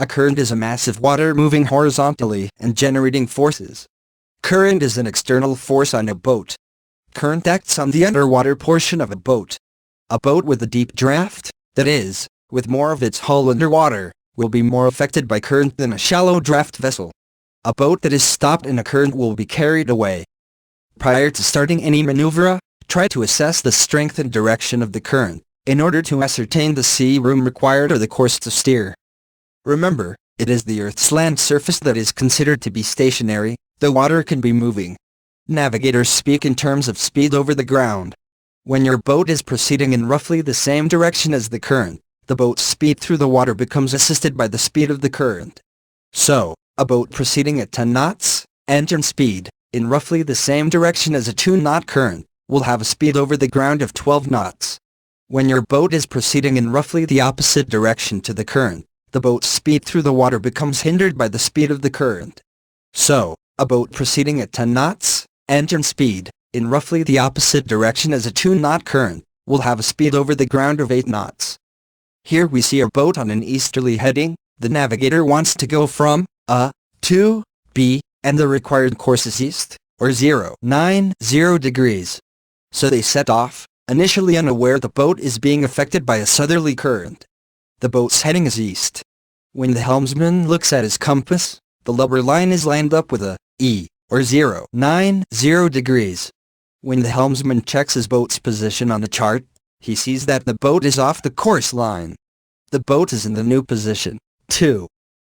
A current is a mass of water moving horizontally and generating forces. Current is an external force on a boat. Current acts on the underwater portion of a boat. A boat with a deep draft, that is, with more of its hull underwater, will be more affected by current than a shallow draft vessel. A boat that is stopped in a current will be carried away. Prior to starting any maneuver, try to assess the strength and direction of the current, in order to ascertain the sea room required or the course to steer. Remember, it is the Earth's land surface that is considered to be stationary, the water can be moving. Navigators speak in terms of speed over the ground. When your boat is proceeding in roughly the same direction as the current, the boat's speed through the water becomes assisted by the speed of the current. So, a boat proceeding at 10 knots, engine speed, in roughly the same direction as a 2-knot current, will have a speed over the ground of 12 knots. When your boat is proceeding in roughly the opposite direction to the current, the boat's speed through the water becomes hindered by the speed of the current. So, a boat proceeding at 10 knots, engine speed, in roughly the opposite direction as a 2-knot current, will have a speed over the ground of 8 knots. Here we see a boat on an easterly heading. The navigator wants to go from A to B, and the required course is east, or 090 degrees. So they set off, initially unaware the boat is being affected by a southerly current. The boat's heading is east. When the helmsman looks at his compass, the lubber line is lined up with a E, or 090 degrees. When the helmsman checks his boat's position on the chart, he sees that the boat is off the course line. The boat is in the new position, 2.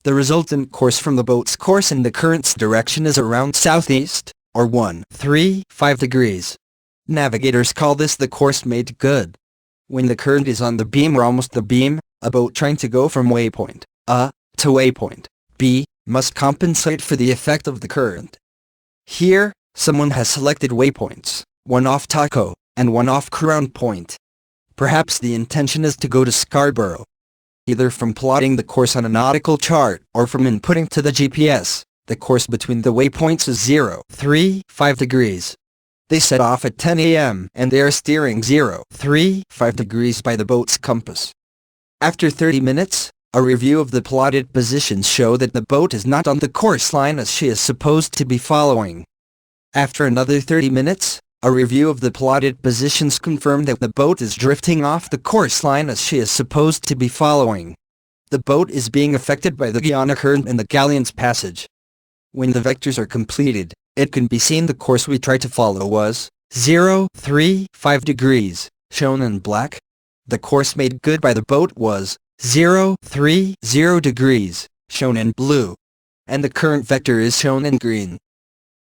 The resultant course from the boat's course in the current's direction is around southeast, or 135 degrees. Navigators call this the course made good. When the current is on the beam or almost the beam, a boat trying to go from waypoint A to waypoint B must compensate for the effect of the current. Here, someone has selected waypoints, one off Taco, and one off Crown Point. Perhaps the intention is to go to Scarborough. Either from plotting the course on a nautical chart or from inputting to the GPS, the course between the waypoints is 035 degrees. They set off at 10 a.m. and they are steering 035 degrees by the boat's compass. After 30 minutes, a review of the plotted positions show that the boat is not on the course line as she is supposed to be following. After another 30 minutes, a review of the plotted positions confirm that the boat is drifting off the course line as she is supposed to be following. The boat is being affected by the Guiana current and the Galleon's passage. When the vectors are completed, it can be seen the course we tried to follow was 035 degrees, shown in black. The course made good by the boat was 030 degrees, shown in blue. And the current vector is shown in green.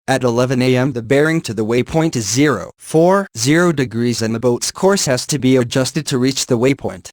At 11 a.m. the bearing to the waypoint is 040 degrees and the boat's course has to be adjusted to reach the waypoint.